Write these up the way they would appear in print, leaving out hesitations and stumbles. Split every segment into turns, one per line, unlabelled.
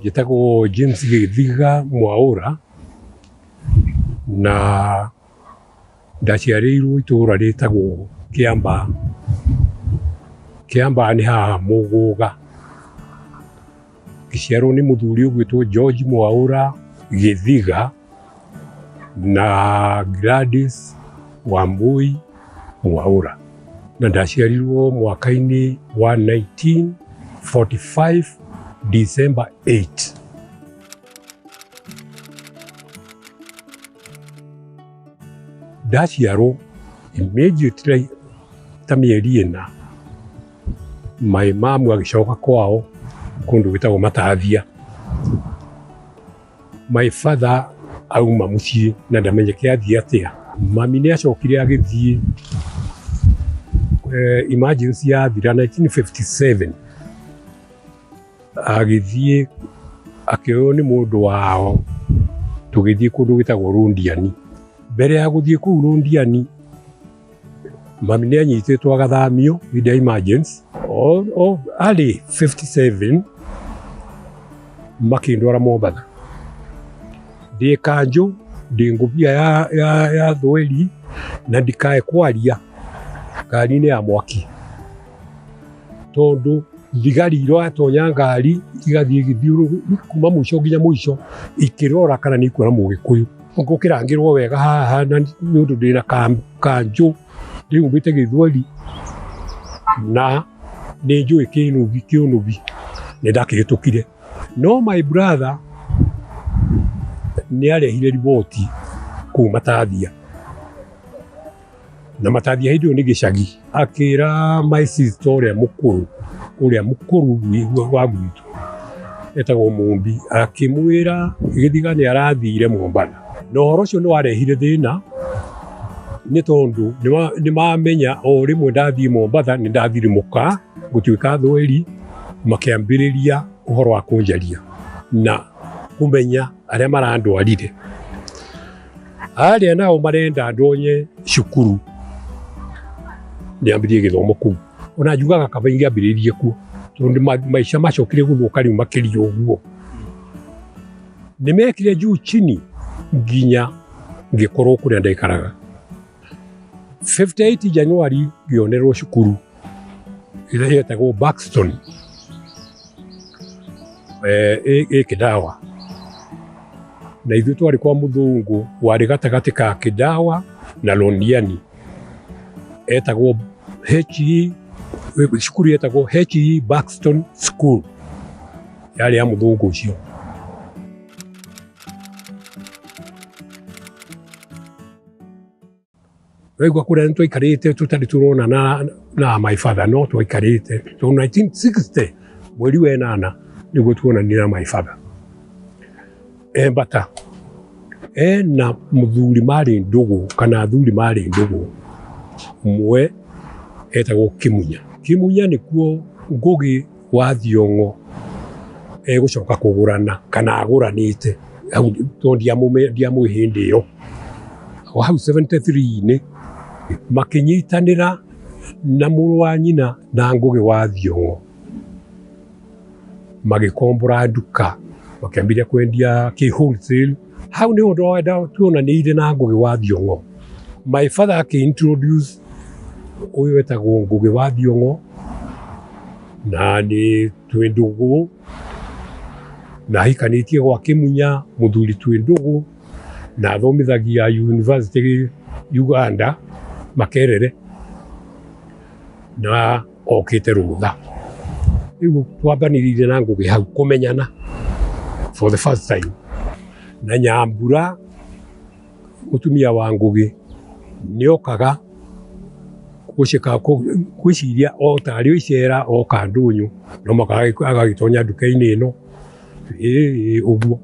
Njĩtagwo James Githiga Muaura na ndaciarĩirwo itũũra rĩtagwo Kĩamba. Kĩamba nĩ haha Mũgũga. Ngĩciarwo nĩ mũthuri ũgwĩtwo George Mwaura Githiga na Gladys Wambui Mwaura. Na ndaciarirwo mwaka-inĩ wa 1945 December 8. Ndaciarwo immediately ta mĩeri ĩna my mom agĩcoka kwao kũndũ gwĩtagwo Matathia. My father auma mũciĩ na ndamenyeke athiĩ atĩa. Mami nĩ acokire agĩthiĩ emergency yathira 1957 agĩthiĩ akĩoywo nĩ mũndũ wao tũgĩthiĩ kũndũ gwĩtagwo Rundiani. Mbere ya gũthiĩ kũu Rundiani mami nĩ anyitĩtwo agathamio hĩndĩ ya emergency arĩ 57 makĩndwara Mombatha. Ndĩ kanjũ ndĩ ngũbia ya thweri na ndikae kwaria ngari-inĩ ya mwaki tondũ thigari iratonya ngari igathiĩ gĩthiũrũrũka kuma mũico nginya mũico ikĩrora kana nĩ ikuona Mũgĩkũyũ. Ngũkĩrangĩrwo wega haha na nĩ ũndũ ndĩna kanjũ ndĩhumbĩte gĩthweri na nĩ njũĩ kĩũnũbi nĩ ndakĩhĩtũkire. No my brother nĩ arehire riboti kũu Matathia. Na Matathia hĩndĩ ĩyo nĩ gĩcagi. Akĩra my sister ũrĩa mũkũrũ wa gwitũ etagwo Mũmbi, akĩmwĩra Githiga nĩ arathire Mombatha. Na ũhoro ũcio nĩ warehire thĩna nĩ tondũ nĩ mamenya o rĩmwe ndathiĩ Mombatha nĩ ndathirimũka gũtuĩka thweri, makĩambĩrĩria ũhoro wa kũnjaria na kũmenya arĩa marandwarire. Arĩa nao marenda ndonye cukuru nĩambĩrĩrie gĩthomo kũu. Ona njugaga kaba ingĩambĩrĩrie kuo tondũ maica macokire gũthũka rĩu makĩria ũguo. Nĩmekire juu chini nginya ngĩkorwo kũrĩa ndaikaraga. 58 January ngĩonerwo cukuru ĩrĩa yetagwo Buxton Kĩdawa. Na ithuĩ twarĩ kwa mũthũngũ warĩ gatagatĩ ka Kĩdawa na Londiani etagwo cukuru yetagwo H.E. Buxton School yarĩ ya mũthũngũ ũcio. Waigua kũrĩa nĩ twaikarĩte tũtarĩ tũronana na my father no twaikarĩte tondũ 1960 mweri wa 8 nĩguo tuonanire na my father. Bata na mũthuri marĩ ndũgũ kana athuri marĩ ndũgũ ũmwe etagwo Kĩmunya. Kĩmunya nĩkuo Ngũgĩ wa Thiong'o egũcoka kũgũrana kana agũranĩte tondũ ndiamũĩ hĩndĩ ĩyo. Hau 73-inĩ makĩnyitanĩra na mũrũ wa nyina na Ngũgĩ wa Thiong'o magĩkombora nduka makĩambĩrĩria kwendia kĩ-wholesale. Hau nĩho tuonanĩire na Ngũgĩ wa Thiong'o. My father akĩ-introduce ũyũ wetagwo Ngũgĩ wa Thiong'o na nĩ twĩ ndũgũ na hikanĩtie gwa Kĩmunya mũthuri twĩ ndũgũ na athomithagia university Uganda Makerere na okĩte rũtha. Rĩu twambanĩrĩire na Ngũgĩ hau kũmenyana for the first time. Na Nyambura mũtumia wa Ngũgĩ nĩokaga gwĩciria o tarĩ icera oka ndũnyũ no agagĩtonya nduka-inĩ ĩno ũguo.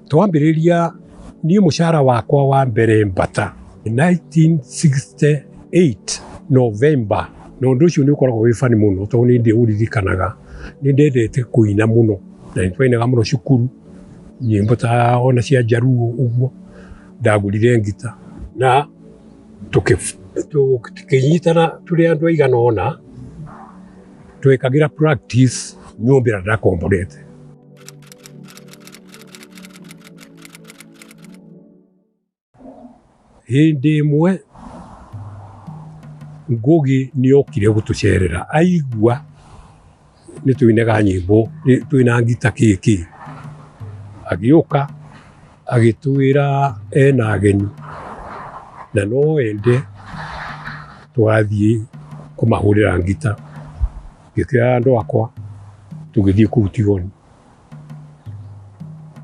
Twambĩrĩria niĩ mũcara wakwa wa mbere Bata 1968 November. Na ũndũ ũcio nĩ ũkoragwo wĩ bani mũno tondũ nĩ ndĩũririkanaga. Nĩ ndendete kũina mũno na nĩ twainaga mũno cukuru nyĩmbo ta ona cia Njaruo ũguo. Ndagũrire ngita na tukinyitana turi andu aigana ona twekagira practice nyumbira ndakomborete hindi imwe Ngugi niokire gutucerera aigua ni twinaga nyimbo twina ngita kiki agioka agitwira ena ageni na no ende twathie kumahurira ngita gikira andu akwa tugithie kuu Tigoni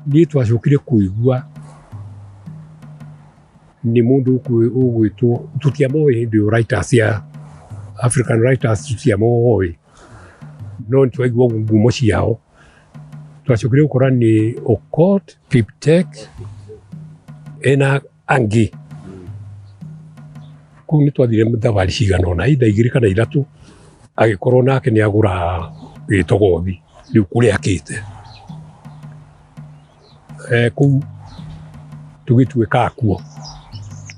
ni twacukire kuigua ni mundu ugwitwo tutiamoe hindi writers ya African writers tutiamoe no twaigua ngumo ciao twacukire gukora ni Okot Piptek ena angi kuu ni twathire thabari cigana ona ida igiri kana ithatu agikorwo nake ni agura gitogothi riu kuria akite kuu tugituika kuo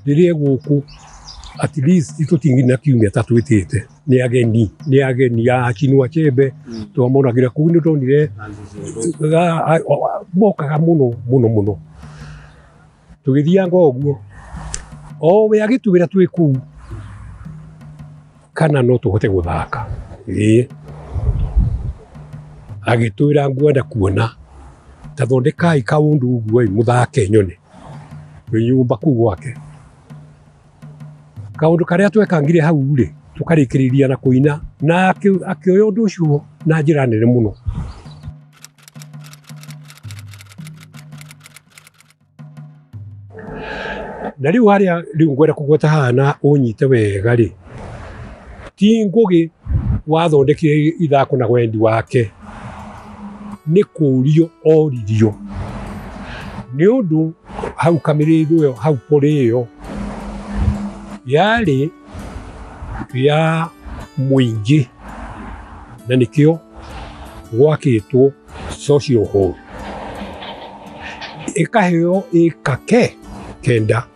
riria guku at least tutingina kiumia tatwitite ni ageni ya Chinua Achebe twamonagira kuu ni tonire mokaga muno tugithianga oguo o we agitubira twi kuu kana no tuhote guthaka agitwira ngwenda kuona tathondekai kaundu uguo muthake nyone nyumba kuu gwake kaundu karia twekangire hau ri tukarikiriria na kuina na akioya undu ucio na njira nene muno na riu haria riu ngwenda kugweta hana unyite wega ri ti Ngugi wathondekire ithako na wendi wake ni kurio oririo ni undu hau Kamĩrĩĩthũ yo hau pori yo yari ya muingi na nikio gwakitwo social hall ikaheo ikake kenda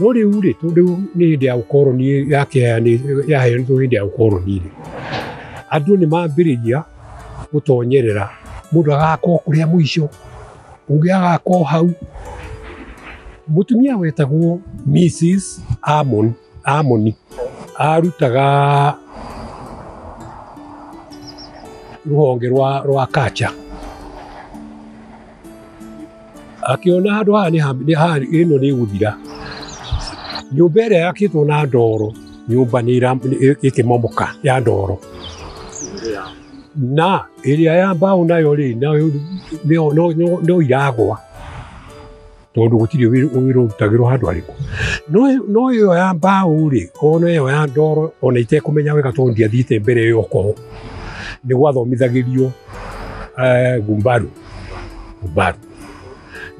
no riu ri tondu ni hindi ya ukoroni yake ni yaheo ni hindi ya ukoroni ri andu ni mambiriria gutonyerera mundu agako kuria mwisho ungi agako hau mutumia wetagwo Mrs. Amoni arutaga ruhonge rwa kacha akiona handu haha ino ni guthira nyumba iria yakitwo na ndoro nyumba ni ikimomoka ya ndoro na iria ya mbao nayo ri no iragwa tondu gutiri wirutagirwo handu ariku no iyo ya mbao ri ona iyo ya ndoro ona itekumenya wega tondu ndiathiite mbere yoko ni gwathomithagirio gumbaru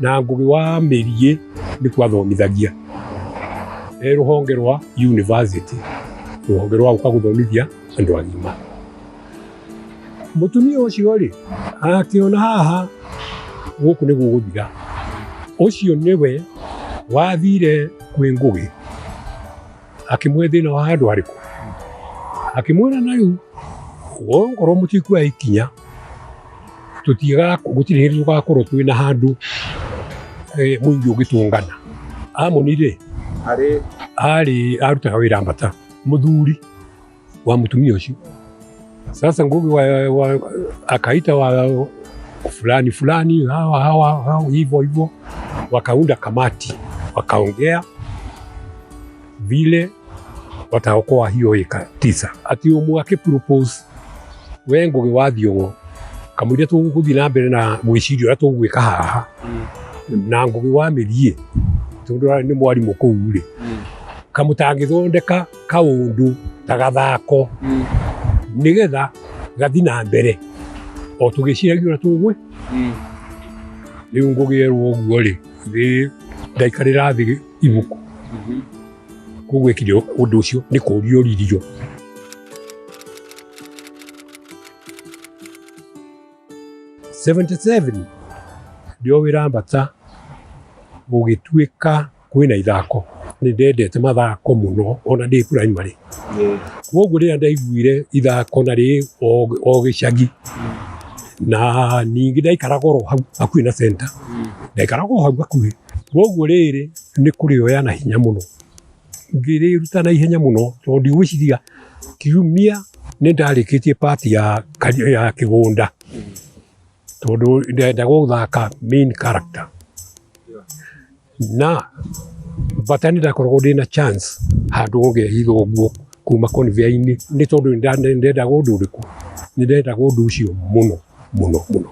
na Ngugi wa Mĩriĩ ni kwathomithagia ruhonge rwa university ruhonge rwa gukaguthomithia andu agima mutumia ucio ri akiona haha guku ni guguthira ucio niwe wathire kwi Ngugi akimwe thina wa handu ariku akimwira na riu ngorwo mutikua ikinya tutiga gutiri hindi tugakorwo twina handu muingi ugitungana Amoni ri ari arutaga wira Bata muthuri wa mutumia ucio sasa Ngugi wa akaita wa fulani hawa hivyo wakaunda kamati wakaongea vile wataokoa hiyo eka 9 ati umwe akipropose we Ngugi wathio kamwira tuguthi na mbere na mwicirio ria tugwika haha na Ngugi wa Mĩriĩ tondu ni mwarimu kuu ri kamutangithondeka kaundu ta gathako nigetha gathi na mbere o tugiciragio na tugwe riu Ngugi erwo uguo ri ndaikarira thi ibuku kugwikire undu ucio ni kurio ririo 77 ndio wira Bata gugituika kwina ithako nĩ ndendete mathako mũno ona ndĩ primary. Koguo rĩrĩa ndaiguire ithako narĩ o gĩcagi na ningĩ ndaikaraga oro hau hakuhĩ na center. Ndaikaraga o hau hakuhĩ. Koguo rĩrĩ nĩ kũrĩoya na hinya mũno. Ngĩrĩruta na ihenya mũno tondũ ndigwĩciria kiumia nĩ ndarĩkĩtie part ya kĩgũnda tondũ ndendaga gũthaka main character. Na bata nĩ ndakoragwo ndĩna chance handũ ngehitha ũguo kuma conveyor-inĩ nĩ tondũ ndendaga ũndũ ũrĩkũ. Nĩ ndendaga ũndũ ũcio mũno mũno mũno.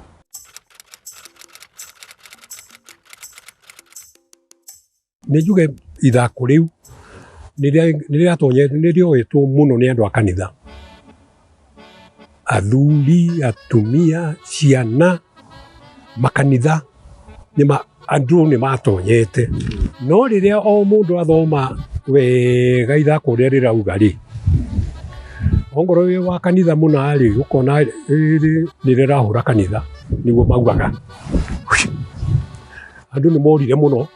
Nĩ njuge ithako rĩu nĩ rĩoetwo mũno nĩ andũ a kanitha. Athuri, atumia, ciana, makanitha, andũ nĩ matonyete. No rĩrĩa o mũndũ athoma wega ithako rĩrĩa rĩrauga rĩ, ongorwo wĩ wa kanitha mũna rĩ, ũkona rĩrĩ nĩ rĩrahũra kanitha nĩguo maugaga. Andũ nĩ morire mũno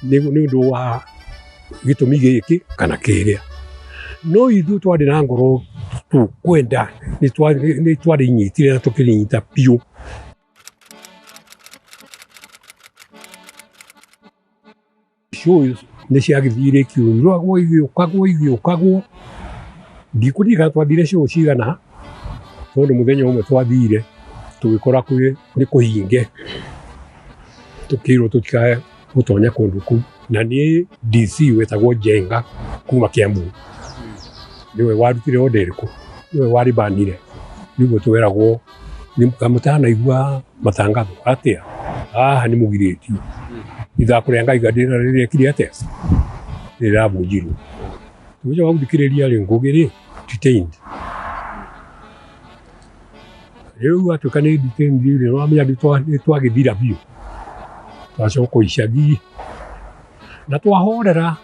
nĩ ũndũ wa gĩtũmi gĩkĩ kana kĩrĩa. No ithuĩ twarĩ na ngoro tũkwenda nĩ twarĩnyitire na tũkĩrĩnyita biũ. Show nĩ ciagĩthire igĩũkagwo. Ndikũririkana twathire show cigana tondũ mũthenya ũmwe twathire tũgĩkora nĩ kũhinge. Tũkĩrwo tũtikae gũtonya kũndũ kũu. Na nĩ DC wetagwo Njenga kuma Kiambu. Nĩwe warutire order ĩrĩkũ, nĩwe warĩbanire. Nĩguo tweragwo mũtanaigua matangatho atĩa. Haha nĩ mũgirĩtio. Ithako rĩa Ngai rĩrekire atĩa rĩrabunjirwo. Tũgĩcoka gũthikĩrĩria rĩ ngũgĩ detained. Rĩu atuĩka nĩ detained rĩ wamenya nĩ twagĩthira biũ. Twacoka icagi na twahorera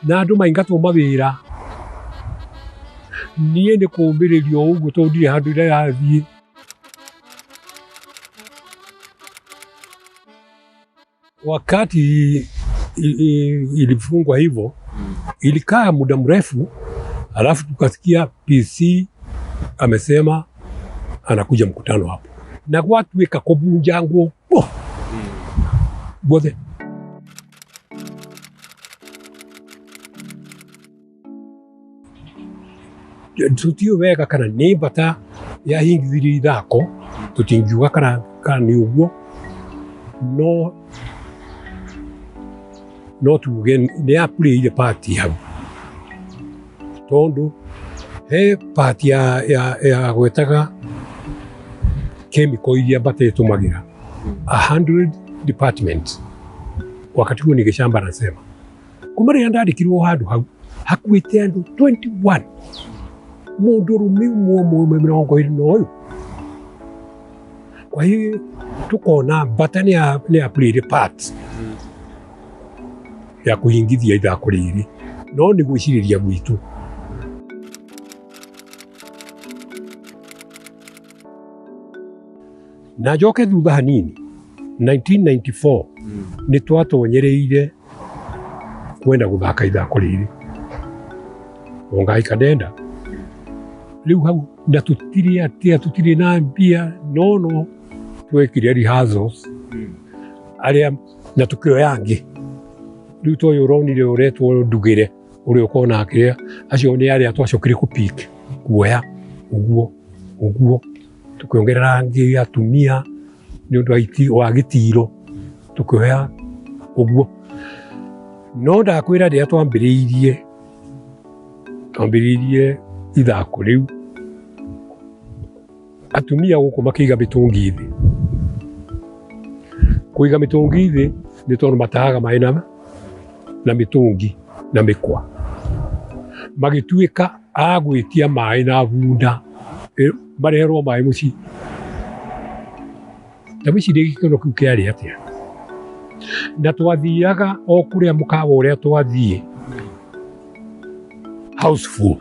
na andũ maingatwo mawĩra. Niĩ nĩ kũmbĩrĩrio ũguo tondũ ndirĩ handũ ndĩrathiĩ. Wakati ilifungwa hivyo ilikaa muda mrefu, alafu tukasikia PC amesema anakuja mkutano hapo na watu weka kubunja nguo bothe. Tutio wega kana nĩ bata yahingithirie ithako tutingiuga kana nĩ ũguo. No tuge nĩ yapurĩire part hau tondũ he part ya gwetaga chemical iria bata ĩtũmagĩra 100 department. Wakati huo ningeshamba nasema kuma rĩrĩa ndandĩkirwo handũ hau hakuĩte andũ 21 mũndũrũme ũmwe 21. Kwa hiyo tukona bata nĩ yapurĩire part ya kũhingithia ithako rĩrĩ. No nĩ gwĩcirĩria gwitũ. Na njoke thutha hanini 1994 nĩ twatonyereire kwenda gũthaka ithako rĩrĩ. Ongai kadenda rĩu hau na tũtirĩ na mbia no twekire rehearsals arĩa na tukĩoya angĩ. Rĩu toyũ ũronire ũretwo Ndugĩre ũrĩa ũkoragwo nake acio nĩ arĩa twacokire kũpick kuoya ũguo tukĩongerera angĩ atumia nĩ ũndũ wa gĩtiro tukĩoya ũguo. No ndakwĩra rĩrĩa twambĩrĩirie ithako rĩu atumia gũkũ makĩiga mĩtũngi thĩ. Kũiga mĩtũngi thĩ nĩ tondũ matahaga maĩ na mĩtũngi na mĩkwa. Magĩtuĩka a gwĩtia maĩ na bunda mareherwo maĩ mũciĩ. Na wĩcirie gĩkeno kĩu kĩarĩ atĩa. Na twathiaga o kũrĩa mũkawa ũrĩa twathiĩ houseful.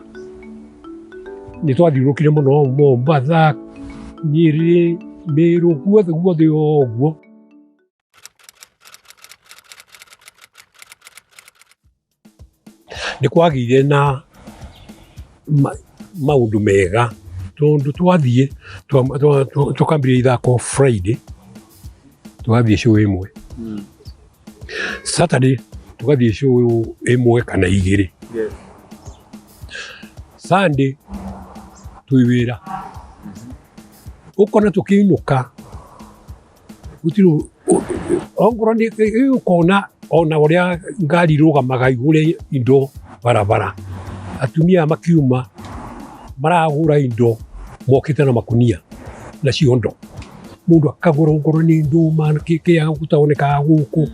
Nĩ twathiũrũkire mũno Mombasa, Nyĩrĩ, Meru, guothe ũguo. nĩ kwagĩire na maũndũ mega tondũ twathiĩ tũkambĩrĩria ithako Friday tũgathiĩ show ĩmwe Saturday tũgathiĩ show ĩmwe kana igĩrĩ Sunday twĩ wĩra ũkona tũkĩinũka gũtirũ ongorwo nĩ ũkona ona ũrĩa ngari rũgamaga igũre indo barabara atumia makiuma maragũra indo mokĩte na makunia na ciondo mũndũ akagũra ongorwo nĩ ndũma kĩrĩa gũtaonekaga gũkũ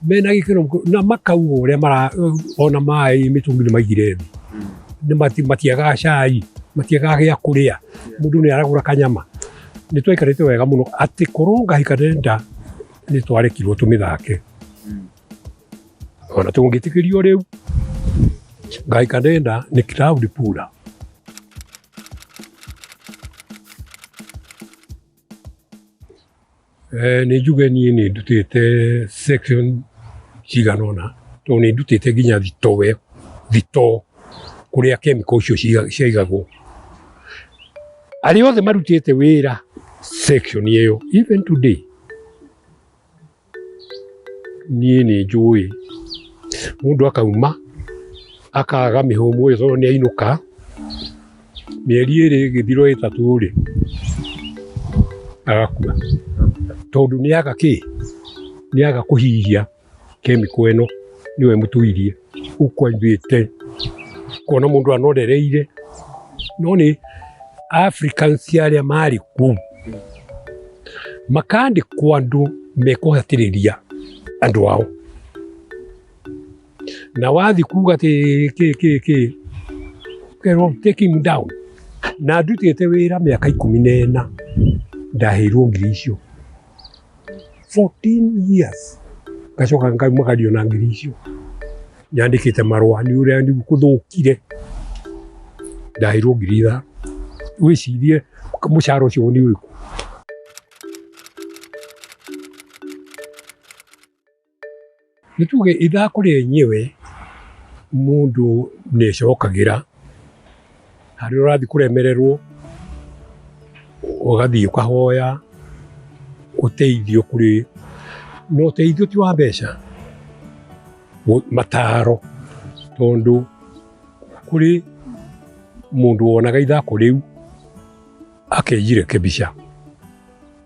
mena gĩkĩro na makauga ũrĩa ona maĩ mĩtũngi nĩ maigire thĩ nĩ matiagaga cai matiagaga gĩa kũrĩa mũndũ nĩ aragũra kanyama nĩ twaikarĩte wega mũno atĩ korwo ngahikadenda nĩ twarekirwo tũmĩthake ona tũngĩtĩkĩrio rĩu ngahikadenda nĩ cloud pura nĩ njuge niĩ nĩ ndutĩte section cigana ũna tondũ nĩ ndutĩte nginya thitoo kũrĩa chemical icio ciaigagwo arĩa othe marutĩte wĩra section ĩyo even today niĩ nĩ njũĩ mũndũ akauma akaga mĩhũmũ ĩyo tondũ nĩ ainũka mĩeri ĩrĩ ĩgĩthirwo ĩtatũ rĩ agakua tondũ nĩ aga kũhihia chemical ĩno nĩwe mũtuirie ũkwambĩte kuona mũndũ anorereire no nĩ Africans arĩa marĩ kũu makandĩkwo andũ mekũhatĩrĩria andũ ao na wathi kuga atĩ take him down na ndutĩte wĩra mĩaka 14 ndaheirwo ngiri icio 14 years ngacoka ngaumagario na ngiri icio nyandĩkĩte marũa nĩ ũrĩa nĩ gũthũkire ndaheirwo ngiri 5 wĩcirie mũcara ũcio nĩ ũrĩkũ nĩ tuge ithako rĩenyewe mũndũ nĩ ecokagĩra harĩa ũrathiĩ kũremererwo ũgathiĩ ũkahoya ũteithio kũrĩ no ũteithio ti wa mbeca mataro tondũ kũrĩ mũndũ wonaga ithako rĩu akejire kĩbica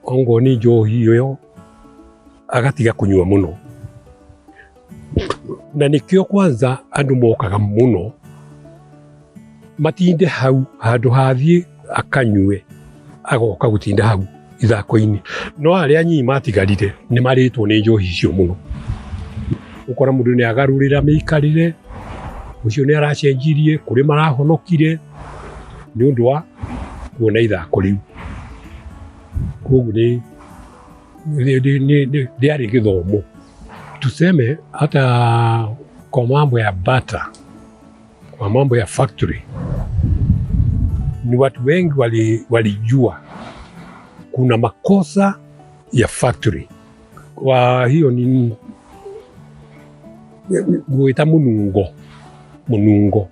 ongo nĩ njohi ĩyo agatiga kũnyua mũno na nĩkĩo kwanza andũ mokaga mũno matinde hau handũ hathiĩ akanyue agoka gũtinda hau ithako-inĩ no arĩa anyinyi matigarire nĩ marĩtwo nĩ njohi icio mũno ũkora mũndũ nĩ agarũrĩra mĩikarĩre ũcio nĩ aracenjirie kũrĩ marahonokire nĩ ũndũ wa kuona ithako rĩu koguo rĩarĩ gĩthomo tuseme hata kwa mambo ya bata kwa mambo ya factory ni watu wengi walijua kuna makosa ya factory kwa hiyo ni gwĩta mũnungo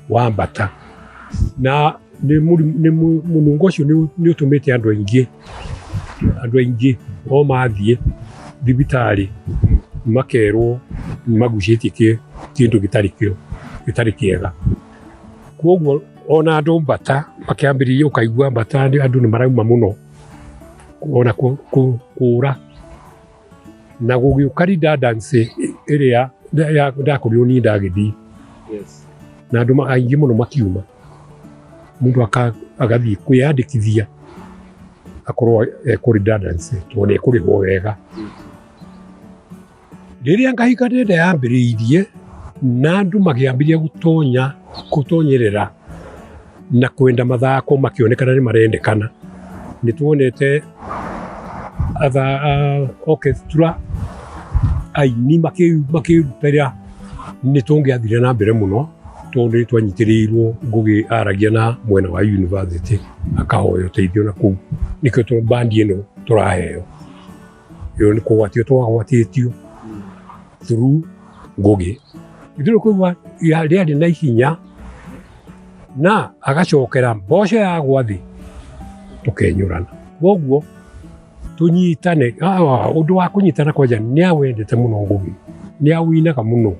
wa bata na nĩ mũnungo ũcio nĩ ũtũmĩte andũ aingĩ o mathiĩ thibitarĩ makerwo magucĩtie kĩndũ gĩtarĩ kĩega koguo ona andũ bata makĩambĩrĩria ũkaigua bata andũ nĩ marauma mũno ona kũũra na gũgĩũka redundancy ĩrĩa ndakorirwo niĩ ndagĩthiĩ na andũ aingĩ mũno makiuma mũndũ agathiĩ kwĩyandĩkithia akorwo ekũ redundancy tondũ nĩ ekũrĩhwo wega rĩrĩa ngahikadenda yambĩrĩirie na andũ makĩambĩrĩria gũtonyerera na kwenda mathako makĩonekana nĩ marendekana nĩ tuonete orchestra aini makĩrutĩra nĩ tũngĩathire na mbere mũno tondũ nĩ twanyitĩrĩirwo Ngũgĩ aragia na mwena wa university akahoya ũteithio na kũu nĩkĩo bandi ĩno tũraheo ĩyo nĩ kũgwatio twagwatĩtio through Ngũgĩ Ithuĩ kũigua rĩarĩ na ihinya na agacokera mboco yagwa thĩ tũkenyũrana. Koguo tũnyitane, ũndũ wa kũnyitana kwanja nĩawendete mũno Ngugi, nĩawĩinaga mũno.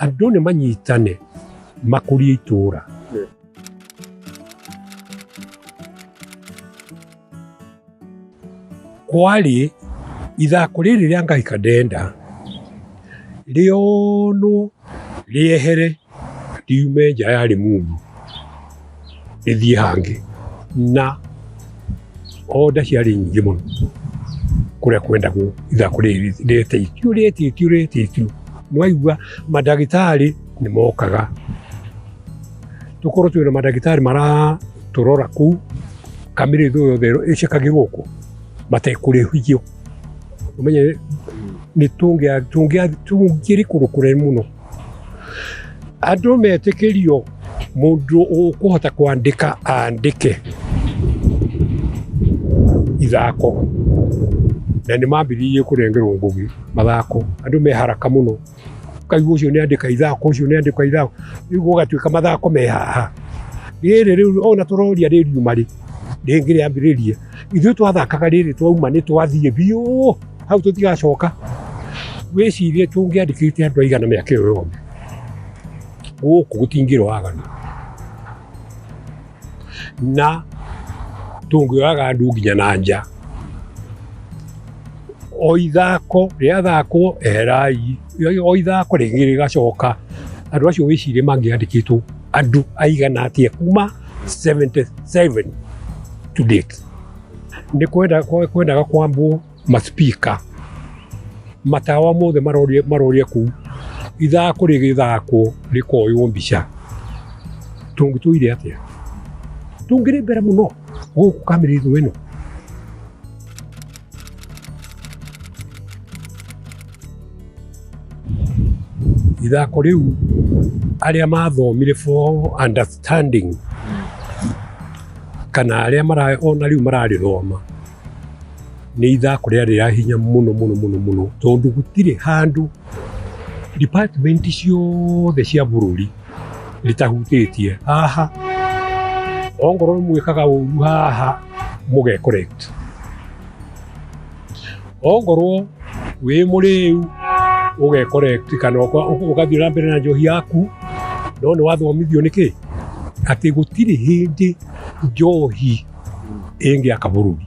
Andũ nĩmanyitane makũrie itũũra. Kwarĩ ithako rĩrĩ rĩa ngahika ndenda rĩonwo rĩehere riume nja ya Limuru rĩthiĩ hangĩ, na oda ciarĩ nyingĩ mũno kũrĩa kwendagwo ithako rĩrĩ rĩetĩtio. Nĩwaigua mandagĩtarĩ nĩmokaga, tũkorwo twĩna mandagĩtarĩ maratũrora kũu Kamĩrĩĩthũ yothe ĩcekagĩrwo gũkũ matekũrĩhio. Ũmenye nĩ tũngĩrĩ kũndũ kũnene mũno. Andũ metĩkĩrio mũndũ ũkũhota kwandĩka andĩke ithako, na nĩmambĩrĩirie kũrengerwo Ngugi mathako. Andũ me haraka mũno, kaigua ũcio nĩandĩka ithako, ũcio nĩandĩka ithako, rĩu gũgatuĩka mathako me haha. Rĩrĩ rĩu ona tũroria rĩriuma rĩ rĩngĩ rĩambĩrĩrie. Ithuĩ twathakaga rĩrĩ twauma nĩtwathiĩ biũ hau tũtigacoka. Wĩcirie tũngĩandĩkĩte andũ aigana mĩaka ĩyo yothe gũkũ gũtingĩrĩ waganu, na tũngĩoyaga andũ nginya na nja. O ithako rĩathakwo eherai, o ithako rĩngĩ rĩgacoka. Andũ acio wĩcirie mangĩandĩkĩtwo andũ aigana atĩa kuma 77 to date. Nĩ kwendaga kwambwo maspika, matawa mothe maroria kũu, ithako rĩgĩthakwo rĩkoywo mbica. Tũngĩtũire atĩa? Tũngĩrĩ mbere mũno gũkũ Kamĩrĩĩthũ ĩno. Ithako rĩu arĩa mathomire for understanding kana arĩa ona rĩu mararĩthoma, nĩ ithako rĩarĩ rĩa hinya mũno mũno mũno mũno, tondũ gũtirĩ handũ department ciothe cia bũrũri litahutĩtie. Haha ongorwo nĩmwĩkaga ũru haha mũge correct, ongorwo wĩ mũrĩu ũge correct, kana ũgathiĩ na mbere na njohi yaku, no nĩwathomithio nĩkĩ atĩ gũtirĩ hĩndĩ njohi ĩngĩaka bũrũri,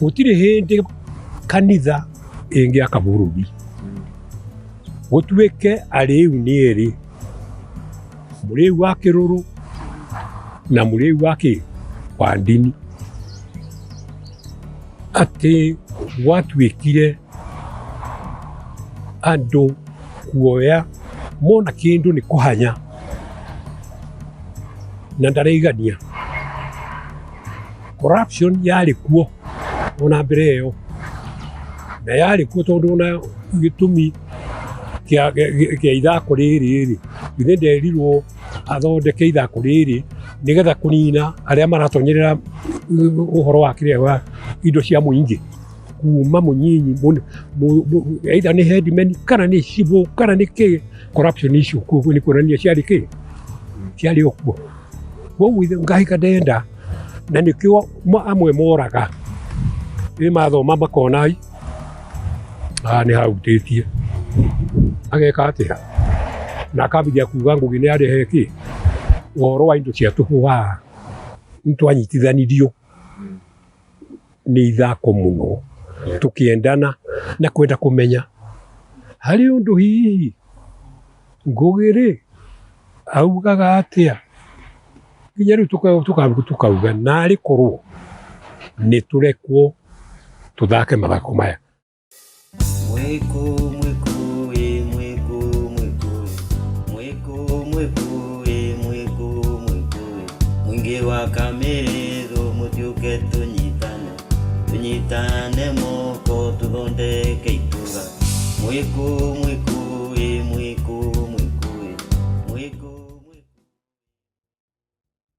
gũtirĩ hĩndĩ kanitha ĩngĩaka bũrũri. Gũtuĩke arĩu nĩ erĩ, mũrĩu wa kĩrũrũ na mũrĩu wa ndini, atĩ gwatuĩkire andũ kuoya mona kĩndũ nĩ kũhanya na ndareigania. Corruption yarĩ kuo ona mbere ĩyo, na yarĩ kuo tondũ ona gĩtũmi kĩa ithako rĩrĩ githĩ nderirwo athondeke ithako rĩrĩ nĩgetha kũnina arĩa maratonyerera ũhoro wa kĩrĩa wa indo cia mũingĩ kuma mũnyinyi either nĩ headmen kana nĩ civil kana nĩ kĩ. Corruption icio nĩ kuonania ciarĩ kĩ, ciarĩ o kuo. Koguo ngahika ndenda, na nĩkĩo amwe moraga mathoma makona nĩ hahutĩtie, ageka atĩa, na akambĩrĩria kuuga Ngugi nĩarehe kĩ, ũhoro wa indo cia tũhũ nĩtwanyitithanirio nĩ ithako mũno, tũkĩendana na kwenda kũmenya harĩ ũndũ hihi Ngugi augaga atĩa. Nginya rĩu tũkauga narĩ korwo nĩ tũrekwo tũthake mathako maya.
Mwingi wa Kamĩrĩĩthũ mũtiũke tunyitane moko tũthondeke itũra. Mwĩkũ